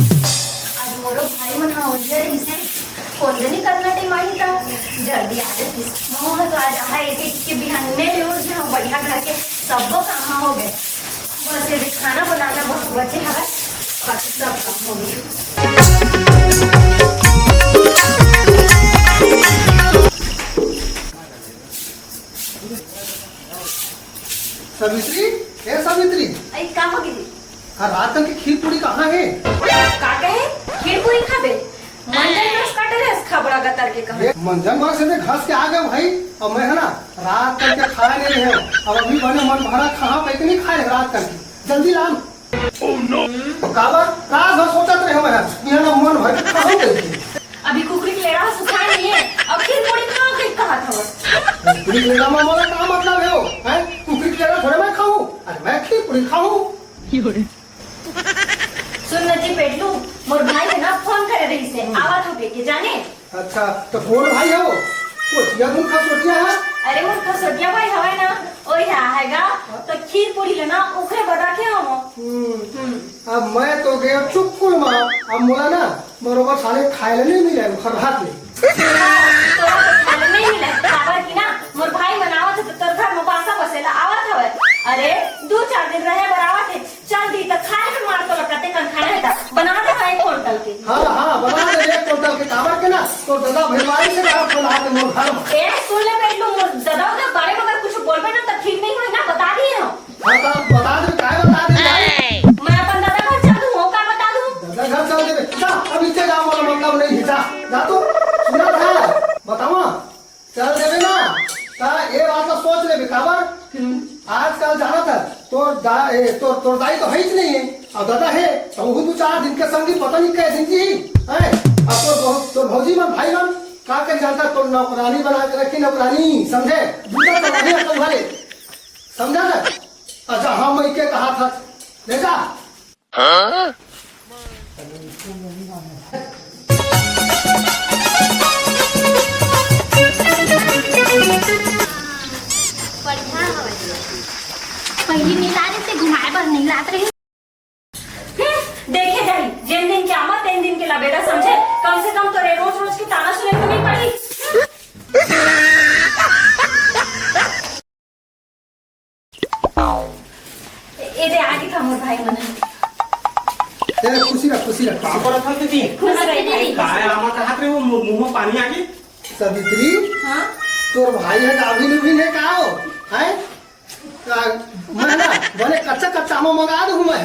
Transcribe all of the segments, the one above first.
आज मोरो भाई मन होलिया इसे कोंदनी करना टाइम आई था जल्दी आ गई मोह तो आज आहा एक के बिहाने ले उस हम बढ़िया घर के सब काम हो गए बस ये खाना बनाना बहुत बचे है बाकी सब काम हो गए। सावित्री, ए सावित्री, आई का हो गई रात की खीर पूरी कहाँ है? का कहे खीर पूरी खाबे मंजन रस काटे रे खबड़ा गतर के कहे मंजन बस से घास के आ गए भाई। और मैं है ना रात करके खाए नहीं है। अब अभी बने मन भरा कहाँ पे नहीं खाए रात करके जल्दी लान। ओह नो काबर का घर सोचत रहे हो मैं यहाँ ना मन भर के खाओ गई अभी कुकरी के लेड़ा सुखाए नहीं है अब खीर पूरी खाओ के कहा था पूरी लेगा में मोला का मतलब है वो हैं कुकरी के लेगा थोड़े मैं खाऊं अरे मैं खीर पूरी खाऊं। सुन नजी पेटलू मोर भाई है ना फोन करे रही से आवाज हो के जाने। अच्छा तो कौन भाई है वो कोचिया तुम खा सोचिया है? अरे वो तो सोटिया भाई हवे ना ओई हैगा तो खीर पूरी लेना ओकरे बता के हम। अब मैं तो गया चुपकुल मां अब मोला ना बरोबर साले खाए नहीं मिले घर हाथ में तो खाने नहीं मिले काबर की ना मोर भाई मनावत तो तोर घर में पासा बसेला आवत हवे अरे 2-4 दिन रहे बरावत है चल दी तो खाए में मार तो लगते कन खाए है बना दे भाई क्विंटल के। हां बना दे 1 क्विंटल के काबर के ना तो दादा भैवारी से बात बोला के मोर घर में ए सुन ले पेटलू मोर दादा के बारे में अगर कुछ बोलबे ना तो ठीक नहीं होई ना बता दिए हम। हां तो बता दे काय बता दे मैं अपन दादा घर चल दूं हो का बता दूं दादा घर चल दे जा अभी से जा मोला मतलब नहीं जा जा तो सुना था बताओ चल देबे ना ता ये बात तो सोच ले काबर आजकल जाना था तोर दाई तो है ही नहीं है और दादा है तो वो 2-4 दिन के संगी पता नहीं कैसे जी है अब तो भौजी मन भाई मन का कर जानता तो नौकरानी बना के रखी नौकरानी समझे दूसरा तो नहीं तुम्हारे समझा ना। अच्छा हाँ मैं के कहा था देखा पहली मिलाने से घुमाए पर नहीं लात रही देखे जाई जिन दिन के आमद 3 दिन के लबेड़ा समझे कम से कम तो रोज रोज की ताना सुने तो नहीं पड़ी। ए दे आगे था मोर भाई मन तेरे खुशी रख पापड़ था दीदी खुश रही भाई काय आमा का हाथ रे वो मुंह में पानी आ गई सावित्री हां तोर भाई है गाभी नहीं का हो है मैं ना बने कच्चा में मंगा दूं मैं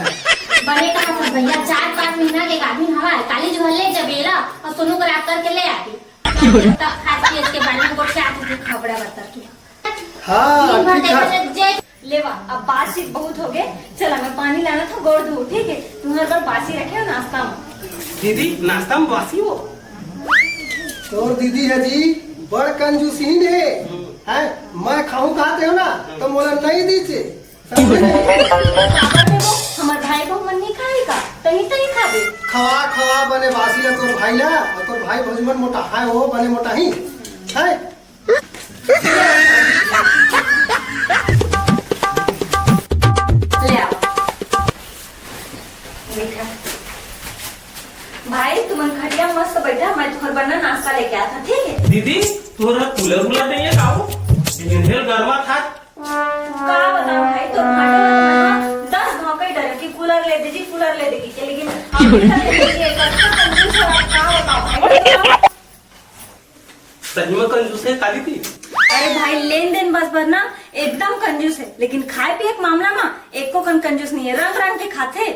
बने कहा था भैया 4-5 महीना के गाभी हवा काली जो हल्ले जबेला और सोनू को रैप करके ले आती तब खाती इसके बारे में गोट से आती थी खबड़ा बता के हां ठीक है जे लेवा अब बासी बहुत हो गए चला मैं पानी लाना था गोड़ धो ठीक है तुम हर बार बासी रखे हो नाश्ता में दीदी नाश्ता में बासी हो तोर दीदी है जी बड़ कंजूसीन है हैं मैं खाऊं खाते हो ना तो मोला नहीं दीजिए हमार भाई को मन नहीं खाएगा तनी खाबे खवा बने बासी है तोर भाई ना और तोर भाई भोजमन मोटा है वो बने मोटा ही है ले आओ बैठा भाई तुम खटिया मस्त बैठा मैं तुम्हारे बनना नाश्ता लेके आया था ठीक है। दीदी तोरा कूलर उलर नहीं है काओ इन्हें गरमा था का बताऊं भाई तो भाई 10 धोखे डरे कि कूलर ले दीजिए लेकिन सही में कंजूस है काली थी अरे भाई लेन देन बस भरना एकदम कंजूस है लेकिन खाए पिए के मामला में एक को कंजूस नहीं है रंग के खाते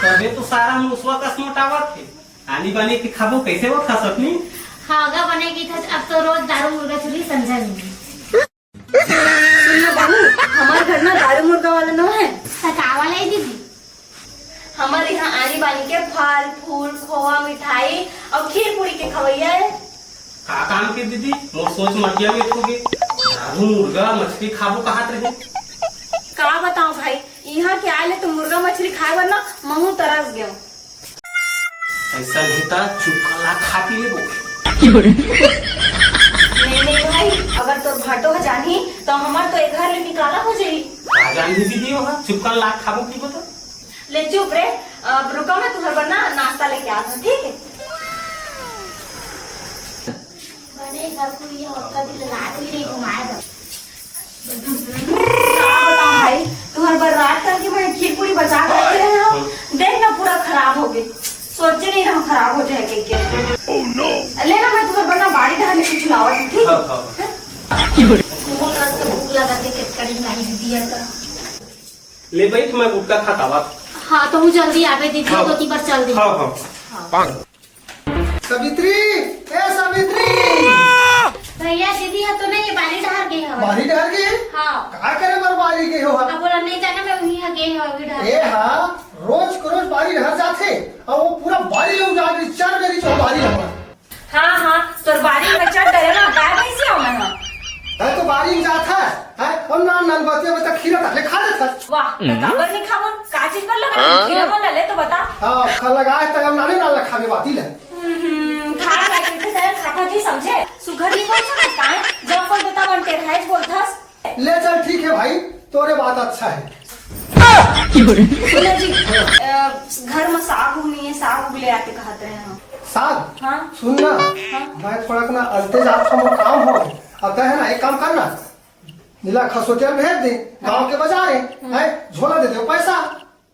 तबे तो सारा मुसवा का मोटावा थे आनी बानी की खाबो कैसे वो खा सकनी खागा बनेगी था अब तो रोज दारू मुर्गा चुरी समझा नहीं सुनना बहू हमारे घर में दारू मुर्गा वाला न है सतावा लाई दीदी हमारे यहाँ आनी बानी के फल फूल खोआ मिठाई और खीर पूरी के खवैया है का काम के दीदी मोर सोच मटिया में होगे दारू मुर्गा मछली खाबो कहात रहे का बताऊं भाई यहाँ के आए तो मुर्गा मछली खाए वरना महू तरस गया ऐसा नहीं था चुपला खा पी ले नहीं भाई अगर तो भाटो है जानी तो हमार तो एक घर ले निकाला हो जाई का जान दीदी हो चुपका लाख खाबो की बता ले चुप रे अब रुको मैं तुम्हारे पर ना नाश्ता लेके आता हूँ, ठीक है? बड़े घर को ये और कभी रात भी नहीं घुमाया था। हाँ, बताओ भाई, तुम्हारे पर रात करके मैं खीर पूरी बचा कर रख रहे हो, देख ना पूरा खराब हो गई। सोचे नहीं रहा खराब हो जाए के लेना, मैं तुम्हारे पर ना बाड़ी ढालने की खिलावट है, ठीक है? भूख लगा थे कड़ी नहीं दिया था। ले भाई मैं गुटका खाता बात। हाँ तो वो जल्दी आवे दीदी हाँ। तो ती पर चल दी। हाँ हाँ सावित्री, ए सावित्री, भैया दीदी है तो नहीं ये बारी ढार गई है। बारी डर गए? हाँ का करे बर बारी के हो? अब बोला नहीं जाना मैं वहीं है गई है अभी ढार। ए हाँ, रोज बारी ढर जाते और वो पूरा बारी लोग जाके चढ़ गई तो बारी लगा। हाँ हाँ, तोर बाड़ी में चढ़ गए ना, गाय कैसे आना है? है तो बारी में जाता है और नान बतिया बता खीरा तक ले खा लेता। वाह, काबर नहीं खावन, का चीज पर लगा खीरा में ले तो बता। हाँ, खा लगाए तक हम नाने नाल खावे बाती ले। खा लगे थे तेरे खाता जी समझे, सुगर नहीं बोल सकता है, जब कोई बता बनते है बोलथस। ले चल ठीक है भाई, तोरे बात अच्छा है। सुनो जी, घर में साग नहीं है, साग ले आके कहते हैं हम। साग? हाँ सुन ना, मैं थोड़ा ना अलते जात का काम हो, अब है ना एक काम करना, नीला खसोटिया भेज दे गांव के बाजार है, झोला दे दो पैसा,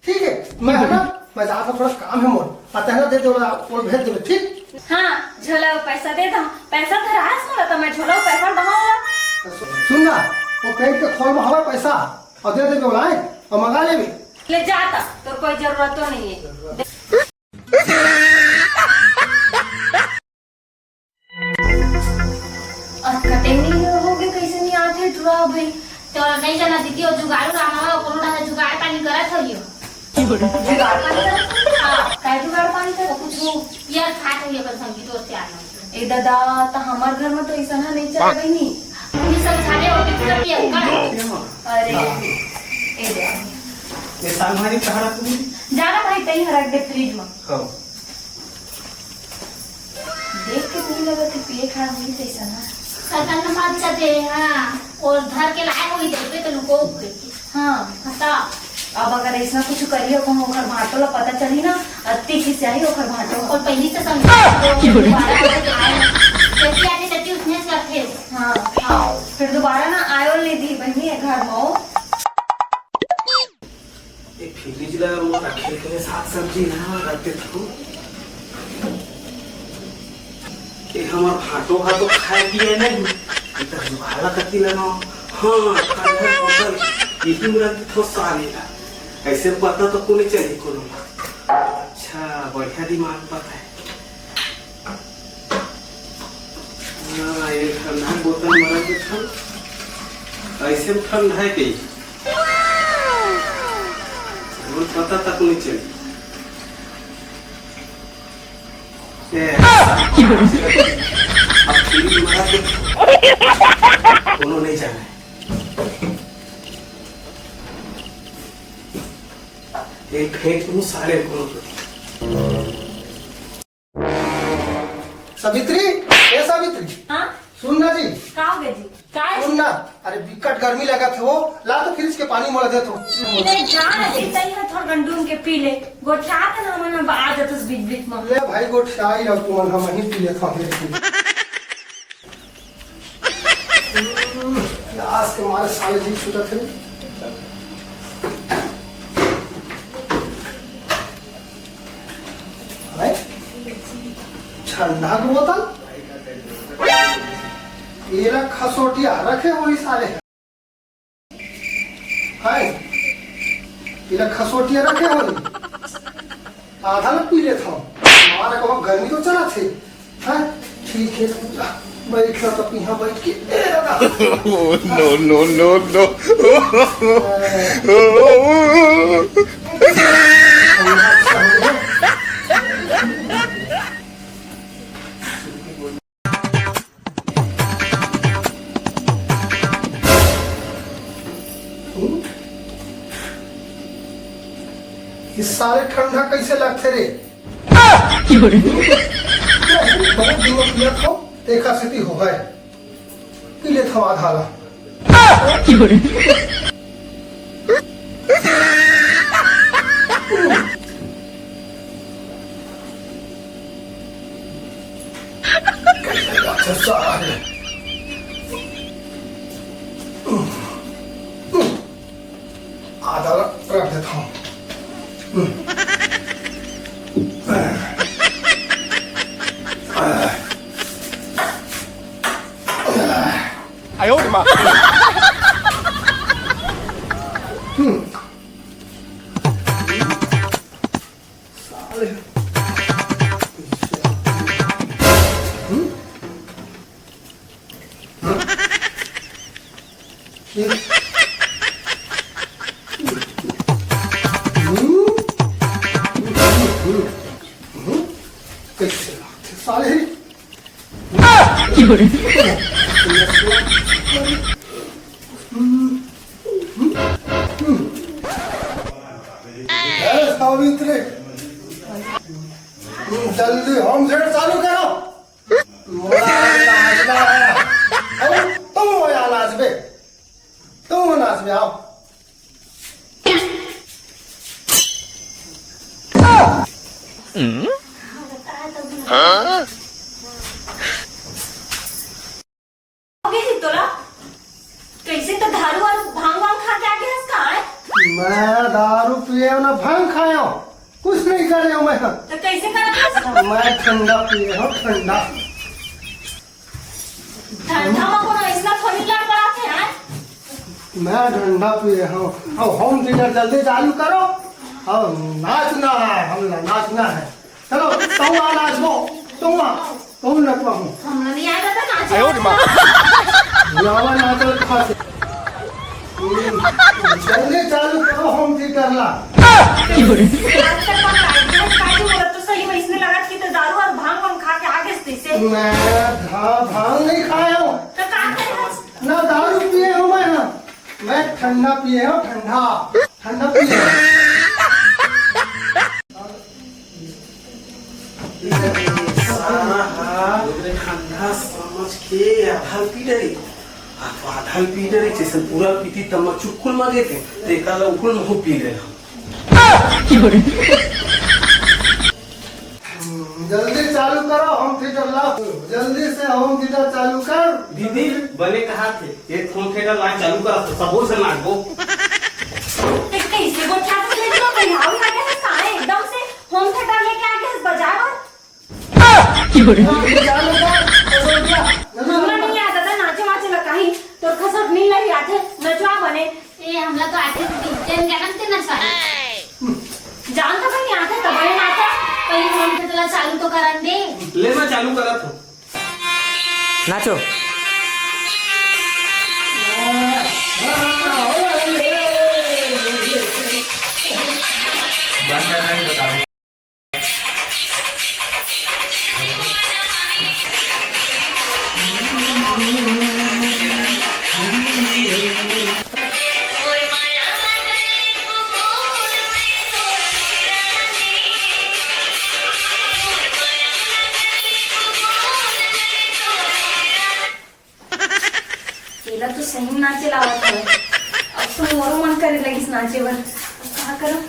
ठीक है? मैं है ना, मैं जाता थोड़ा काम है मोर, आता है ना दे दो और भेज दो, ठीक? हाँ, झोला पैसा दे दो, पैसा तो रास मोला तो मैं झोला पैसा दहाऊंगा। सुन ना, वो पेट के खोल में हमारा पैसा और दे दो लाए और मंगा ले भी। ले जाता तो कोई जरूरत तो नहीं है। कटिंग नहीं हो गए, कैसे नहीं आते ड्रा भाई? तो नहीं जाना दीदी और जुगाड़ू रहा कोनो ना जुगाड़ पानी करत हइयो। जुगाड़ पानी कर? हाँ, काय जुगाड़ पानी कर? कुछ वो यार खात हइयो कर संगीत और से आना। ए दादा, तो हमार घर में तो ऐसा नहीं चल रही नहीं। ये सब खाने और टिकट पिया कर। अरे ए दे ये साल हमारी कहां रख दी? जाना भाई, तई रख दे फ्रिज में। हाँ देख के नहीं लगा कि पिए खा हुई तैसा ना। सरकार का बात चाहते हाँ और घर के लायक होगी देखते तो लुको हाँ, हता अब अगर ऐसा कुछ करियो को ओकर भाटो ला पता चली ना, अति खिसियाई ओकर भाटो। और पहली से समझ दोबारा कैसी आती तती उसने करते। हाँ हाँ, फिर दोबारा ना आयो ले दी बहनी है घर में। ये फ्रिज ला वो रखे के साग सब्जी ना रखते थो, ये हमार भाटो भाटो खाए पिए नहीं इतना जुगाड़ा करती लेना। हाँ खाने बोतल ये भी रखते थो साले ला, ऐसे पता तो कोने चली कोनो। अच्छा बढ़िया दिमाग पता है। हाँ ये ठंडा बोतल मरा के था, ऐसे ठंडा है कहीं और पता तक नहीं चली। अब फ्रिज मरा के कोनो नहीं जाना है। एक फेंक दूं सारे को। सावित्री, ए सावित्री, हाँ, सुन ना जी, का हो गया जी? का सुन ना, अरे बिकट गर्मी लगा थे वो, ला तो फ्रिज के पानी मोला दे तो। इधर जान है तई है थोड़ा गंडूम के पी ले, गोठा के ना मन आ जात उस बीच बीच में। ले भाई गोट चाय और तुम हम ही पी लेता हूँ। आज के मारे साले जी छूटा थे। ठंडा की बोतल ये खसोटिया रखे हुई साले है, ये खसोटिया रखे हुई आधा में पी लेता हूँ। हमारा को गर्मी तो चला थे, है ठीक है बैठ तो यहाँ बैठ के no no no इस सारे ठंडा कैसे लगते रे? बहुत दिनों पिया था, देखा स्थिति हो गए पी ले था आधा ला। साले आधा रख देता हूँ साले कैसे साले सावित्री जल्दी होम थिएटर चालू करो मोरा नाचना है तुम हो या नाचबे तुम हो नाचबे आओ तोला कैसे तो दारू और भांग वांग खा के आके हंस कहाँ है? मैं दारू पिए ना भांग खाया हूँ कुछ नहीं कर रहा हूँ मैं तो कैसे करा मैं ठंडा पिए हूँ ठंडा ठंडा में कौन ऐसा थोड़ी लड़ पड़ाते हैं? मैं ठंडा पिए हूँ अब होम थिएटर जल्दी चालू करो अब नाचना है हम नाचना है चलो तुम आ नाचो तुम नचवा हूँ हम नहीं आया था नाचे बुलावा नाचो खाते जल्दी चालू करो होम थिएटर ला तो सही में इसने लगा कि तो दारू और भांग वांग खा के आगे से मैं भांग नहीं खाया हूँ तो कहाँ करे ना दारू पिए हूँ मैं ठंडा पिए हूँ ठंडा पिए ठंडा समझ के आधा पी डरे जैसे पूरा पीती तब मैं चुक्कुल मांगे थे देखा ला उकुल मुँह पी ले जल्दी चालू करो होम थिएटर लाओ जल्दी से होम थिएटर चालू कर दीदी बने कहा थे ये होम थिएटर लाइन चालू करा तो सबो से नाचो कैसे वो क्या कर लेते हो भैया उठा के कहाँ है एकदम से होम थिएटर लेके आके बजा चालू कर हमरा नहीं आता था नाचे वाचे लगा ही तो खसक नहीं लगी आते नचवा बने ए हमला तो आते दिन गणन ते नसा जान तो भाई आते तब बड़े नाचा पहले हम तो चला चालू तो करन दे ले मैं चालू करा था नाचो केला तो सही नाचे लावत है अब तो मोरो मन करे लगी नाचे बर क्या करूं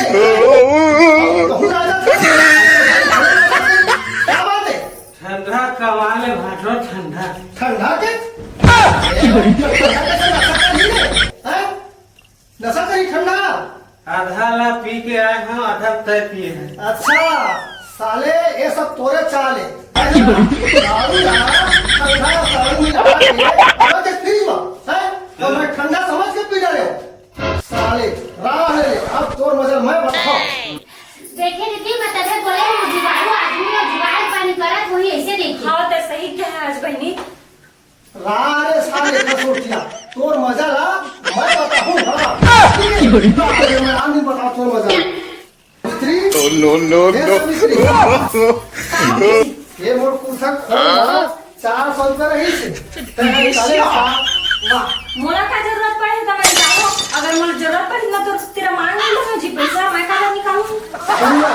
No. क्या बात है ठंडा कमाले भाटो ठंडा ठंडा के नशा करी ठंडा आधा ला पी के आए हैं आधा तय पिए हैं अच्छा साले ये सब तोरे चाले दारू यार ठंडा सारू मिला के फ्री में है तो मैं ठंडा समझ के पी रहे हो साले राह ले अब तोर मजा मैं बताओ देखे दीदी मैं तबे बोले जुगाड़ू आदमी और जुगाड़ पानी करत वही ऐसे देखी हाँ तो सही क्या है आज बहनी राह रे साले का सोचिया तोर मजा ला मैं बताऊं हां मैं आदमी बताओ तोर मजा No. ये मोर कुर्सा खोल 400 रुपया रही से चले वाह मोला का जरूरत पड़े तो मैं जाऊँ अगर मुझे जरूरत पड़ी ना तो तेरा मांग ले लो जी पैसा मैं कहाँ निकालूँ सुनना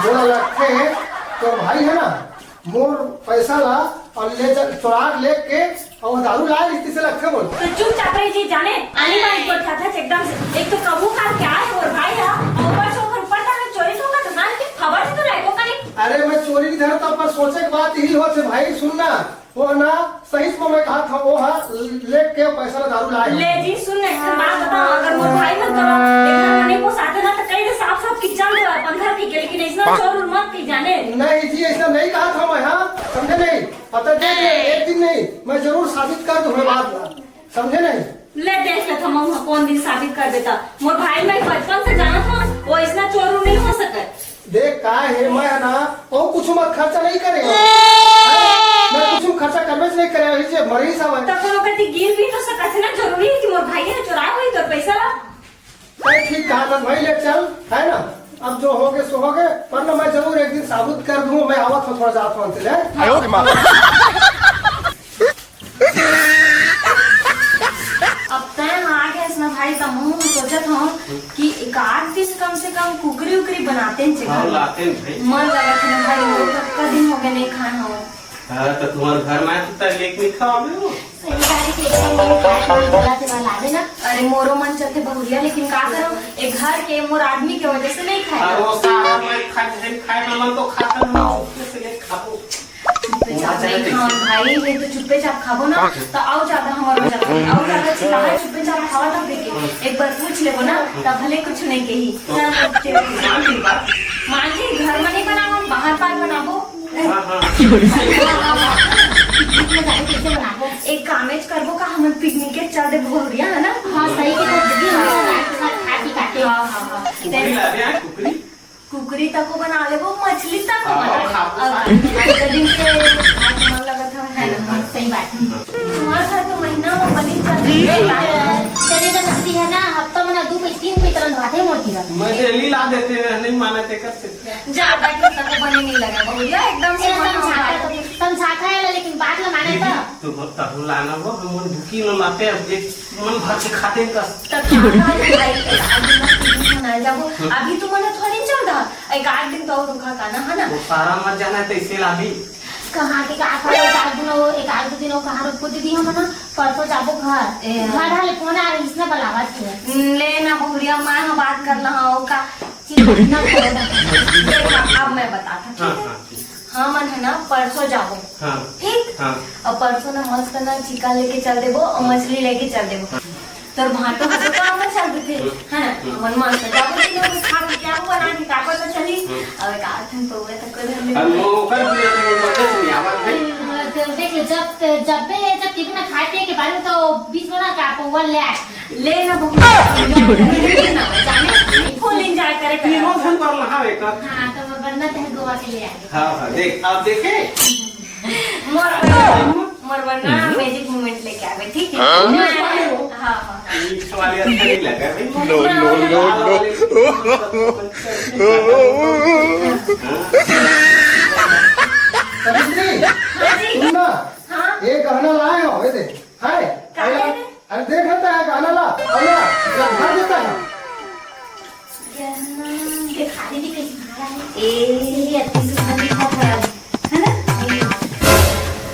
बोला रखे तो भाई है ना मोर पैसा ला और ले चुरा लेके और दारू ला रीति से रखे बोल तो चुपचाप रही जी जाने आनी बारी को था एकदम से एक तो कबू का क्या है और भाई है और ऊपर से ऊपर था चोरी होगा तो ना की खबर तो रहेगा का नहीं अरे मैं चोरी की धरता पर सोचे की बात यही हो भाई सुनना वो ना सही में मैं कहा था वो लेके पैसा ला दारू लाए ले जी सुन एक बात बताओ अगर मोर भाई मत करो एक नहीं को साथ ना तो कहीं साफ साफ किचन दे अपन घर की लेकिन ऐसा चोर मत की जाने नहीं जी ऐसा नहीं कहा था मैं हाँ समझे नहीं पता नहीं एक दिन नहीं मैं जरूर साबित कर दूंगा बात समझे नहीं ले देख ले हम कौन दिन साबित कर देता मोर भाई मैं बचपन से जाना था वो इतना चोर नहीं हो सके देख का है मैं है ना वो कुछ मत खर्चा नहीं करेगा मैं कुछ खर्चा करने से नहीं करेगा इसे मरी सब तो कोनो कति गिर भी तो सकत है ना जरूरी है कि मोर भाई ने चुरा हुई तो पैसा ला ठीक कहा था भाई ले चल है ना अब जो होगे सो होगे वरना मैं जरूर एक दिन साबित कर दूंगा मैं आवत हूँ थोड़ा जाता हूँ अब तय आ गया इसमें भाई तो मुंह सोचत हूँ कि एक आध दिन कम से कम कुकरी उकरी बनाते हैं हाँ लाते हैं भाई मन लगा था भाई वो कब दिन हो गए नहीं खाना हो हाँ तो तुम्हारे घर में तो लेके नहीं खाओगे वो सही गाड़ी के एकदम खाए बोला से ला देना अरे मोरो मन चलते बहुरिया लेकिन का करो एक घर के मोर आदमी के वजह से नहीं और खाए वो सारा मैं खाए ना मन तो खाता ना उससे ले खाओ चुप्पे चाप नहीं खाओ भाई ये तो चुप्पे चाप खाबो ना तो आओ ज्यादा हमारा ज्यादा आओ ज्यादा चिल्लाए चुप्पे चाप खावा तब देखे एक बार पूछ लेबो ना तब भले कुछ नहीं कही मांझी घर में नहीं बनाओ बाहर पार बनाबो कैसे बनाबो एक कामेज करबो का हम पिकनिक के चल दे बहुरिया है ना हाँ सही के साथ दीदी हम साथ खाती काटे हाँ हाँ हाँ कुकरी ला रहे हैं कुकरी कुकरी तक को बना ले वो मछली तक को हाँ, बना हाँ, ले दिन से मन लगा था है ना सही बात है तुम्हारा घर तो महीना में बनी चल रही है चले तो नकदी है ना हफ्ता में ना 2 3 पे तरह भाते मोटी है मैं डेली ला देते हैं नहीं मानते करते ज्यादा की तक बने नहीं लगा बहुरिया एकदम से समझाता है लेकिन बात ला माने तो तो तब लाना वो हम भूखी न लाते एक मन भर से खाते का अभी तो मैंने थोड़ी चल रहा एक आध दिन तो रुका का ना है ना वो सारा मत जाना है तो इसे ला भी कहाँ के एक आध दिन कहाँ रुक दीदी हम ना परसों जाबो घर हाले फोन आ रही इसने बुलावत है ले ना बहुरिया मैं हम बात कर रहा हूँ का चिंता अब मैं बताता ठीक है हाँ मन है ना परसों जाओ हाँ ठीक हाँ और परसों ना मस्त ना चिकन लेके चल देबो और मछली लेके चल देबो तोर भाटो को तो हम चल देते है ना मन मस्त जाबो कि लोग खा के क्या बना के काको तो चली और का थन तो वे तक कर हम वो कर दिया तो बच्चे से आवाज नहीं देख जब टिफिन खाते के बाद में तो 20 बना का आपको ले ना बहुरिया ना जाने फुल एंजॉय करे ये वो धन कर रहा है का हाँ तो मैं बनना है गोवा के लिए आगे हाँ हाँ देख आप देखे मोर वरना मैजिक मोमेंट लेके आवे ठीक है हाँ हाँ मिक्स वाले अच्छा नहीं लगा भाई सुनना ये गहना लाए हो ये देख है अरे देख लेता है गहना ला घर देता है ये खाने भी कैसे खा रहा है ये अच्छी सुंदर दिखा है ना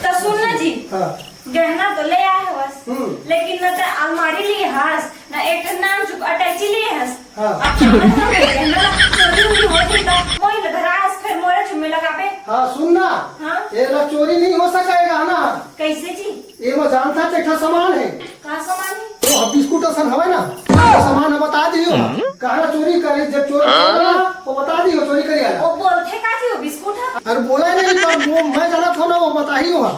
तो सुनना जी हाँ गहना तो ले आए हो बस लेकिन न तो अलमारी लिए हंस न एक नाम चुप अटैची लिए हंस हाँ। अब समझ तो गहना चोरी उरी हो गई तो मोई घरास फिर मोरे चुम्मे लगा पे हाँ सुनना हाँ ये ना चोरी नहीं हो सकेगा ना कैसे जी ये मैं जानता चेठा सामान है कहाँ सामान है तो बिस्कुट सन हवे ना वो सामान है बता दियो कहा चोरी करे जब चोरी करेगा वो बता दियो चोरी करे आला वो बोलते का थी वो बिस्कुट है अरे बोला नहीं पर वो मैं जाना था ना वो बता ही हुआ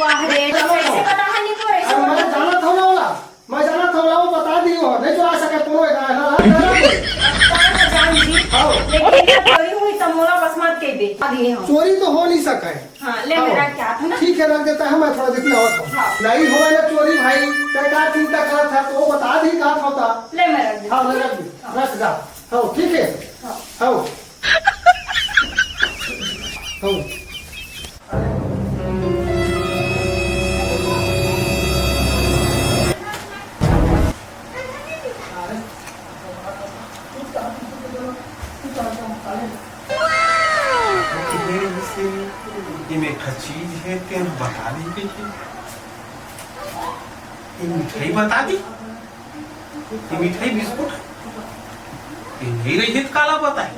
वाह रे तो कैसे पता है नहीं को ऐसे अरे मैं जाना था ना वाला मैं जाना था वाला वो बता दियो नहीं चुरा सके कोनो है ना जान जी लेकिन चोरी हुई तो मोला बस मत के दे आगे हम चोरी तो हो नहीं सका है हाँ ले मेरा क्या था ना ठीक है रख देता है मैं थोड़ा देखना होता हाँ। नहीं होगा ना चोरी भाई क्या चिंता कर था तो वो बता दी कहा होता ले मेरा दे हाँ रख दी रख जा हाँ ठीक है हाँ हाँ ये मीठा चीज है तेन बता दी कि ये मिठाई बता दी ये मिठाई बिस्कुट ये नहीं रही है काला पता है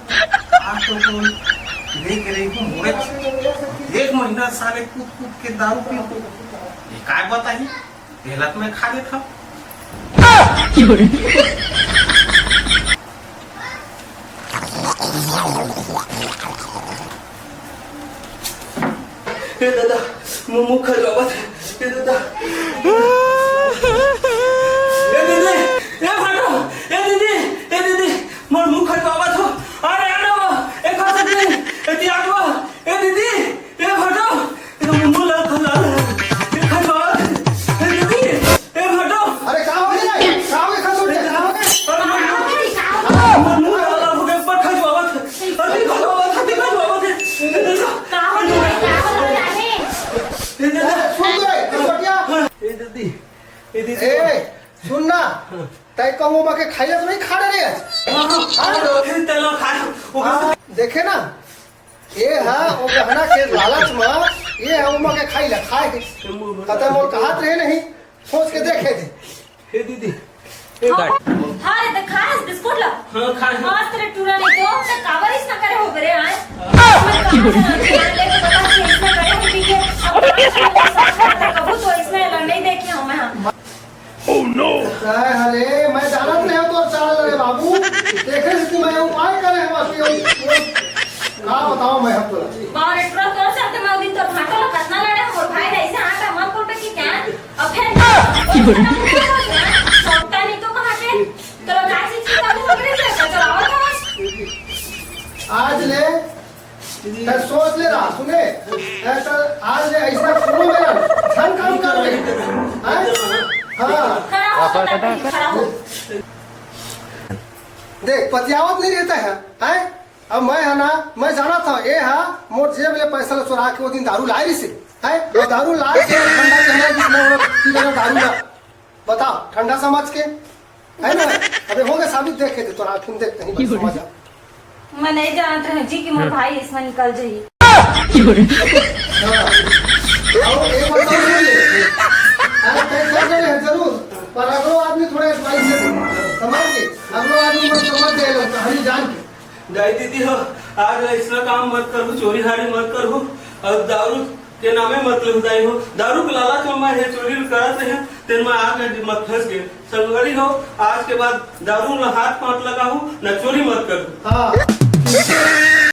आज तो देख रही हूँ मोरे 1 महीना साले कूद कूद के दारू पी ये काय बताई ये लत में खा लेता हे दादा मुंह खराब है हे दादा ए दीदी ए भाटो ए दीदी मोर मुंह खराब हो अरे आनो एक हाथ दे ए तियागो ए दीदी ए भाटो ए मुंह ला खला ए खराब ए दीदी ए भाटो अरे क्या हो गया क्या हो गया खसोट क्या हो गया मोर मुंह ला हो गया पर खराब अरे खराब है ए सुनना तय कहूँ बाके खाइए तो नहीं खा रहे देखे ना ये है वो गहना के लालच में ये है उमा के खाई ला खाए खत्म और कहा रहे नहीं सोच के देखे थे हे दीदी हाँ रे तो खास बिस्कुट ला हाँ खा हाँ तेरे टूरा नहीं तो काबर इस ना करे हो गए आए लेके बता से इसमें करे हो पीके कबू तो इसमें लड़ने ही देखी हूँ मैं हाँ अरे मैं जानत नहीं तो चाल रे बाबू देखे से मैं उपाय करे ना बताओ मैं हम तो बाहर इतना तो सकते मैं दिन तो फाटा ला कितना लड़े और भाई ऐसे आटा मत कोटे की क्या अब फिर सकता नहीं तो कहां के तो काय से चीज काबू पकड़े से चलाओ तो आज ले मैं सोच ले रहा सुने ऐसा आज ले ऐसा सुनो मेरा धन काम कर रहे हाँ खड़ा हो देख पतियावत नहीं रहता है अब मैं है ना मैं जाना था ये है मोर जेब ले पैसा ले चुरा के वो दिन दारू लाई से है वो दारू लाई के ठंडा के है जिसमें दारू ला बताओ ठंडा समझ के है ना अबे हो गए साबित देखे थे तो आँखों देखते नहीं बस समझ आ मैं नहीं जानत रहे जी कि मोर भाई इसमें निकल जाइए और एक बात और सुन ले पैसा गए हैं जरूर पर अगलो आदमी थोड़े एडवाइस से समझ के अगलो आदमी मत समझ दे हरी जान के दाई दीदी हो आज ऐसा काम मत करो चोरी हारी मत करो और दारू के नामे मत लुटाई हो दारू के लालच में मैं चोरी करत रहे तेन में आके मत फंस गए संगड़ी हो आज के बाद दारू न हाथ पांच लगाऊ न चोरी मत करो हाँ